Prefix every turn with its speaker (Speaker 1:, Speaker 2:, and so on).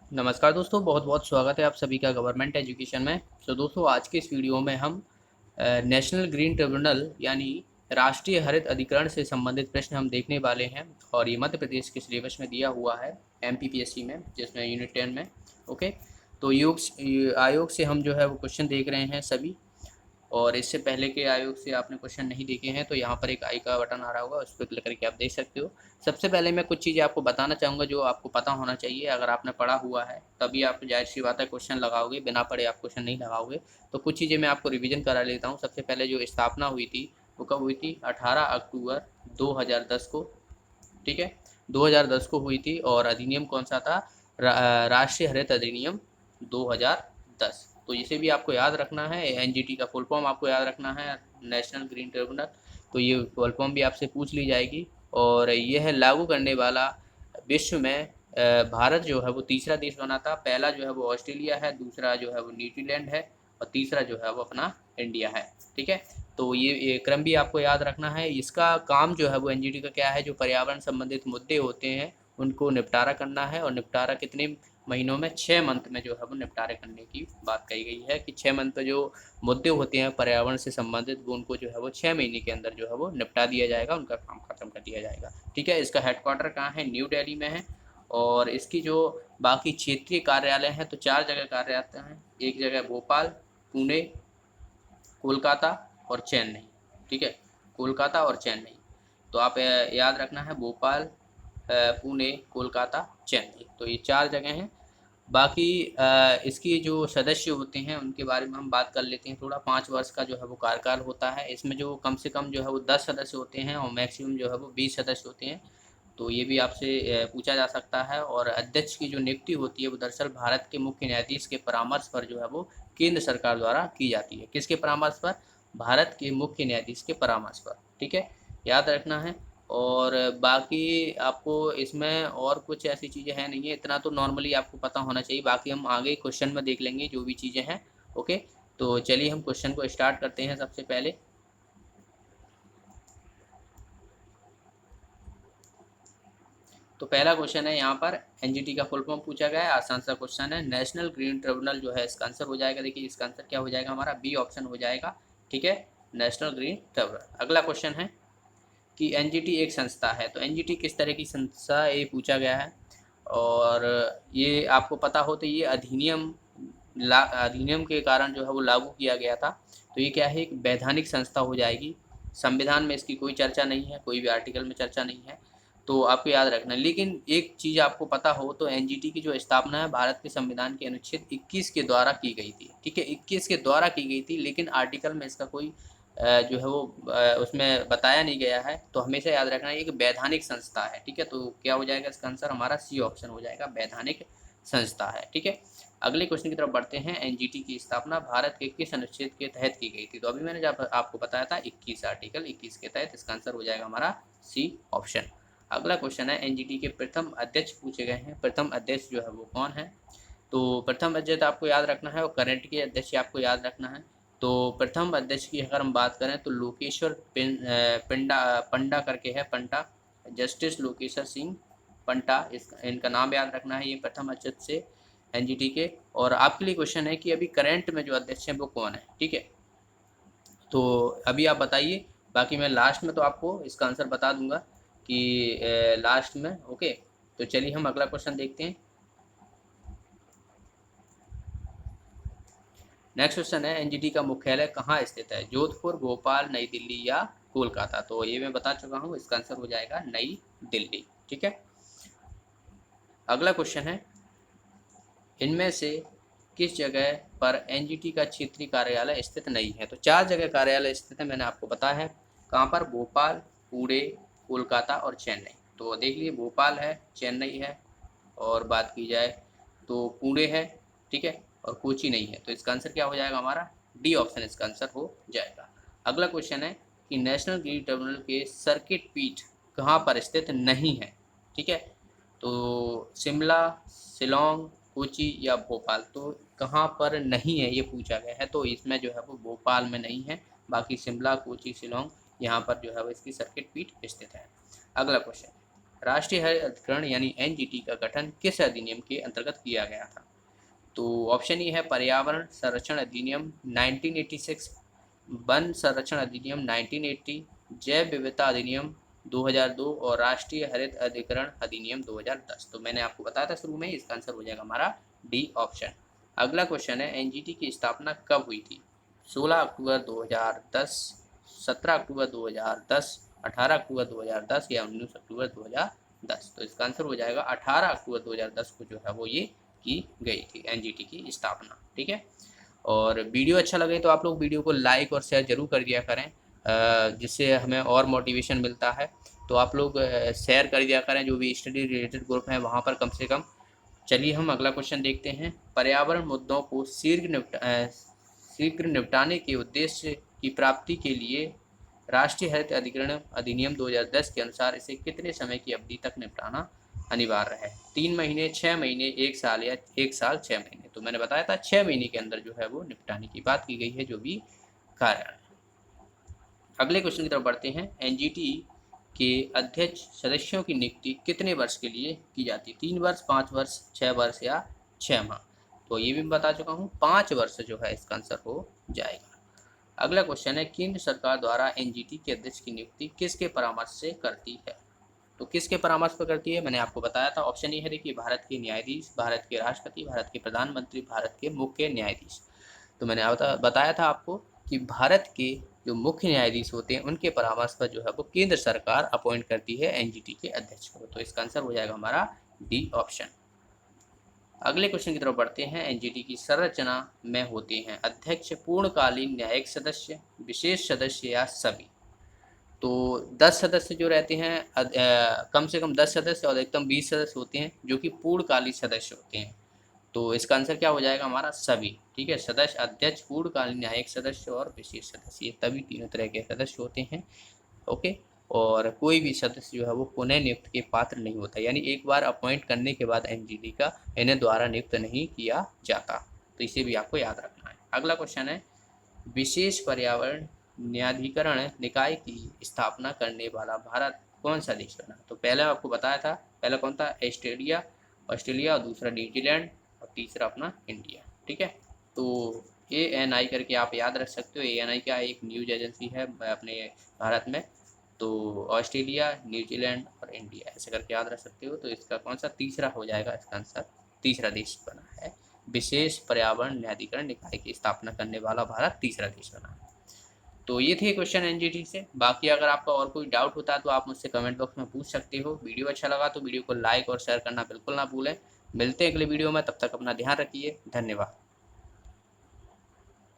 Speaker 1: नमस्कार दोस्तों, बहुत बहुत स्वागत है आप सभी का गवर्नमेंट एजुकेशन में। दोस्तों, आज के इस वीडियो में हम नेशनल ग्रीन ट्रिब्यूनल यानी राष्ट्रीय हरित अधिकरण से संबंधित प्रश्न हम देखने वाले हैं। और ये मध्य प्रदेश के सिलेबस में दिया हुआ है एमपीपीएससी में, जिसमें यूनिट 10 में। ओके, तो आयोग से हम जो है वो क्वेश्चन देख रहे हैं सभी। और इससे पहले के आयोग से आपने क्वेश्चन नहीं देखे हैं तो यहाँ पर एक आई का बटन आ रहा होगा, उस पर क्लिक करके आप देख सकते हो। सबसे पहले मैं कुछ चीज़ें आपको बताना चाहूँगा जो आपको पता होना चाहिए। अगर आपने पढ़ा हुआ है तभी आप जाहिर सी बात है क्वेश्चन लगाओगे, बिना पढ़े आप क्वेश्चन नहीं लगाओगे। तो कुछ चीज़ें मैं आपको रिविजन करा लेता हूँ। सबसे पहले जो स्थापना हुई थी वो कब हुई थी? 18 अक्टूबर 2010 को। ठीक है, 2010 को हुई थी। और अधिनियम कौन सा था? राष्ट्रीय हरित अधिनियम 2010। तो इसे भी आपको याद रखना है। एनजीटी का फुल फॉर्म आपको याद रखना है, नेशनल ग्रीन ट्रिब्यूनल। तो ये फुल फॉर्म भी आपसे पूछ ली जाएगी। और यह लागू करने वाला विश्व में भारत जो है वो तीसरा देश बना था। पहला जो है वो ऑस्ट्रेलिया है, दूसरा जो है वो न्यूजीलैंड है, और तीसरा जो है वो अपना इंडिया है। ठीक है, तो ये क्रम भी आपको याद रखना है। इसका काम जो है वो एनजीटी का क्या है? जो पर्यावरण संबंधित मुद्दे होते हैं उनको निपटारा करना है। और निपटारा कितने महीनों में? 6 मंथ में जो है वो निपटारे करने की बात कही गई है कि 6 मंथ जो मुद्दे होते हैं पर्यावरण से संबंधित वो उनको जो है वो 6 महीने के अंदर जो है वो निपटा दिया जाएगा, उनका काम खत्म कर दिया जाएगा। ठीक है, इसका हेडक्वार्टर कहाँ है? न्यू दिल्ली में है। और इसकी जो बाकी क्षेत्रीय कार्यालय हैं तो 4 जगह कार्यालय हैं। एक जगह भोपाल, पुणे, कोलकाता और चेन्नई। ठीक है, कोलकाता और चेन्नई। तो आप याद रखना है भोपाल, पुणे, कोलकाता, चेन्नई। तो ये 4 जगह हैं। बाकी इसकी जो सदस्य होते हैं उनके बारे में हम बात कर लेते हैं थोड़ा। 5 वर्ष का जो है वो कार्यकाल होता है। इसमें जो कम से कम जो है वो 10 सदस्य होते हैं और मैक्सिमम जो है वो 20 सदस्य होते हैं। तो ये भी आपसे पूछा जा सकता है। और अध्यक्ष की जो नियुक्ति होती है वो दरअसल भारत के मुख्य न्यायाधीश के परामर्श पर जो है वो केंद्र सरकार द्वारा की जाती है। किसके परामर्श पर? भारत के मुख्य न्यायाधीश के परामर्श पर। ठीक है, याद रखना है। और बाकी आपको इसमें और कुछ ऐसी चीज़ें हैं नहीं है, इतना तो नॉर्मली आपको पता होना चाहिए। बाकी हम आगे क्वेश्चन में देख लेंगे जो भी चीज़ें हैं। ओके, तो चलिए हम क्वेश्चन को स्टार्ट करते हैं। सबसे पहले तो पहला क्वेश्चन है यहाँ पर, एनजीटी का फुल फॉर्म पूछा गया है। आसान सा क्वेश्चन है। नेशनल ग्रीन ट्रिब्यूनल जो है इसका आंसर हो जाएगा, देखिए इसका आंसर क्या हो जाएगा हमारा? बी ऑप्शन हो जाएगा। ठीक है, नेशनल ग्रीन ट्रिब्यूनल। अगला क्वेश्चन है कि एनजीटी एक संस्था है, तो एनजीटी किस तरह की संस्था है ये पूछा गया है। और ये आपको पता हो तो ये अधिनियम के कारण जो है वो लागू किया गया था। तो ये क्या है? एक वैधानिक संस्था हो जाएगी। संविधान में इसकी कोई चर्चा नहीं है, कोई भी आर्टिकल में चर्चा नहीं है। तो आपको याद रखना है। लेकिन एक चीज़ आपको पता हो तो एनजीटी की जो स्थापना है भारत के संविधान के अनुच्छेद 21 के द्वारा की गई थी। ठीक है, 21 के द्वारा की गई थी, लेकिन आर्टिकल में इसका कोई जो है वो उसमें बताया नहीं गया है। तो हमेशा याद रखना है एक वैधानिक संस्था है। ठीक है, तो क्या हो जाएगा इसका आंसर? हमारा सी ऑप्शन हो जाएगा, वैधानिक संस्था है। ठीक है, अगले क्वेश्चन की तरफ बढ़ते हैं। एनजीटी की स्थापना भारत के किस अनुच्छेद के तहत की गई थी? तो अभी मैंने जब आपको बताया था 21, आर्टिकल 21 के तहत। इसका आंसर हो जाएगा हमारा सी ऑप्शन। अगला क्वेश्चन है, एनजीटी के प्रथम अध्यक्ष पूछे गए हैं। प्रथम अध्यक्ष जो है वो कौन है? तो प्रथम अध्यक्ष आपको याद रखना है और करंट के अध्यक्ष आपको याद रखना है। तो प्रथम अध्यक्ष की अगर हम बात करें तो लोकेश्वर पिंडा पंडा करके है, पंडा, जस्टिस लोकेश्वर सिंह पंडा, इनका नाम याद रखना है। ये प्रथम अध्यक्ष से एनजीटी के। और आपके लिए क्वेश्चन है कि अभी करंट में जो अध्यक्ष हैं वो कौन है? ठीक है, तो अभी आप बताइए। बाकी मैं लास्ट में तो आपको इसका आंसर बता दूंगा कि लास्ट में। ओके, तो चलिए हम अगला क्वेश्चन देखते हैं। नेक्स्ट क्वेश्चन है, एनजीटी का मुख्यालय कहाँ स्थित है? जोधपुर, भोपाल, नई दिल्ली या कोलकाता? तो ये मैं बता चुका हूँ, इसका आंसर हो जाएगा नई दिल्ली। ठीक है, अगला क्वेश्चन है, इनमें से किस जगह पर एनजीटी का क्षेत्रीय कार्यालय स्थित नहीं है? तो 4 जगह कार्यालय स्थित है, मैंने आपको बताया है। कहाँ पर? भोपाल, पुणे, कोलकाता और चेन्नई। तो देख लीजिए, भोपाल है, चेन्नई है, और बात की जाए तो पुणे है। ठीक है, और कोची नहीं है। तो इसका आंसर क्या हो जाएगा हमारा? डी ऑप्शन इसका आंसर हो जाएगा। अगला क्वेश्चन है कि नेशनल ग्रीन ट्रिब्यूनल के सर्किट पीठ कहाँ पर स्थित नहीं है? ठीक है, तो शिमला, शिलोंग, कोची या भोपाल? तो कहाँ पर नहीं है ये पूछा गया है। तो इसमें जो है वो भोपाल में नहीं है। बाकी शिमला, कोची, शिलोंग यहाँ पर जो है वो इसकी सर्किट पीठ स्थित है। अगला क्वेश्चन, राष्ट्रीय हरित अधिकरण यानी एनजीटी का गठन किस अधिनियम के अंतर्गत किया गया था? तो ऑप्शन ई है पर्यावरण संरक्षण अधिनियम 1986, वन संरक्षण अधिनियम 1980, जैव विविधता अधिनियम 2002 और राष्ट्रीय हरित अधिकरण अधिनियम 2010। तो मैंने आपको बताया था शुरू में, इसका आंसर हो जाएगा हमारा डी ऑप्शन। अगला क्वेश्चन है एनजीटी की स्थापना कब हुई थी? 16 अक्टूबर 2010, 17 अक्टूबर 2010, 18 अक्टूबर 2010 या 19 अक्टूबर 2010। तो इसका आंसर हो जाएगा 18 अक्टूबर 2010 को जो है वो ये की गई थी एनजीटी की स्थापना। ठीक है, और वीडियो अच्छा लगे तो आप लोग वीडियो को लाइक और शेयर जरूर कर दिया करें, जिससे हमें और मोटिवेशन मिलता है। तो आप लोग शेयर कर दिया करें, जो भी स्टडी रिलेटेड ग्रुप है वहाँ पर कम से कम। चलिए हम अगला क्वेश्चन देखते हैं। पर्यावरण मुद्दों को शीघ्र निपटाने के उद्देश्य की प्राप्ति के लिए राष्ट्रीय हरित अधिकरण अधिनियम 2010 के अनुसार इसे कितने समय की अवधि तक निपटाना अनिवार्य है? 3 महीने, 6 महीने, 1 साल या 1 साल 6 महीने? तो मैंने बताया था 6 महीने के अंदर जो है वो निपटाने की बात की गई है, जो भी कार्य है। अगले क्वेश्चन की तरफ बढ़ते हैं। एनजीटी के अध्यक्ष सदस्यों की नियुक्ति कितने वर्ष के लिए की जाती है? 3 वर्ष, 5 वर्ष, 6 वर्ष या 6 माह? तो ये भी मैं बता चुका हूँ, 5 वर्ष जो है इसका आंसर हो जाएगा। अगला क्वेश्चन है केंद्र सरकार द्वारा एनजीटी के अध्यक्ष की नियुक्ति किसके परामर्श से करती है? तो किसके परामर्श पर करती है? मैंने आपको बताया था, ऑप्शन ए है देखिए, भारत के न्यायाधीश, भारत के राष्ट्रपति, भारत के प्रधानमंत्री, भारत के मुख्य न्यायाधीश। तो मैंने बताया था आपको कि भारत के जो मुख्य न्यायाधीश होते हैं उनके परामर्श पर जो है वो केंद्र सरकार अपॉइंट करती है एनजीटी के अध्यक्ष को। तो इसका आंसर हो जाएगा हमारा डी ऑप्शन। अगले क्वेश्चन की तरफ बढ़ते हैं। एनजीटी की संरचना में होते हैं अध्यक्ष, पूर्णकालीन न्यायिक सदस्य, विशेष सदस्य या सभी? तो 10 सदस्य जो रहते हैं, कम से कम 10 सदस्य और अधिकतम 20 सदस्य होते हैं जो कि पूर्णकालीन सदस्य होते हैं। तो इसका आंसर क्या हो जाएगा हमारा? सभी। ठीक है, सदस्य, अध्यक्ष, पूर्णकालीन न्यायिक सदस्य और विशेष सदस्य, ये तभी तीनों तरह के सदस्य होते हैं। ओके, और कोई भी सदस्य जो है वो पुनः नियुक्त के पात्र नहीं होता, यानी एक बार अपॉइंट करने के बाद एनजीटी का इन्हें द्वारा नियुक्त नहीं किया जाता। तो इसे भी आपको याद रखना है। अगला क्वेश्चन है विशेष पर्यावरण न्यायाधिकरण निकाय की स्थापना करने वाला भारत कौन सा देश बना? तो पहले आपको बताया था, पहला कौन था? ऑस्ट्रेलिया, और दूसरा न्यूजीलैंड, और तीसरा अपना इंडिया। ठीक है, तो ANI करके आप याद रख सकते हो। ANI क्या एक न्यूज एजेंसी है अपने भारत में। तो ऑस्ट्रेलिया, न्यूजीलैंड और इंडिया ऐसे करके याद रख सकते हो। तो इसका कौन सा तीसरा हो जाएगा? इसका आंसर तीसरा देश बना है। विशेष पर्यावरण न्यायाधिकरण निकाय की स्थापना करने वाला भारत तीसरा देश बना है। तो ये थे क्वेश्चन एनजीटी से। बाकी अगर आपका और कोई डाउट होता है तो आप मुझसे कमेंट बॉक्स में पूछ सकते हो। वीडियो अच्छा लगा तो वीडियो को लाइक और शेयर करना बिल्कुल ना भूलें। मिलते हैं अगले वीडियो में, तब तक अपना ध्यान रखिए। धन्यवाद।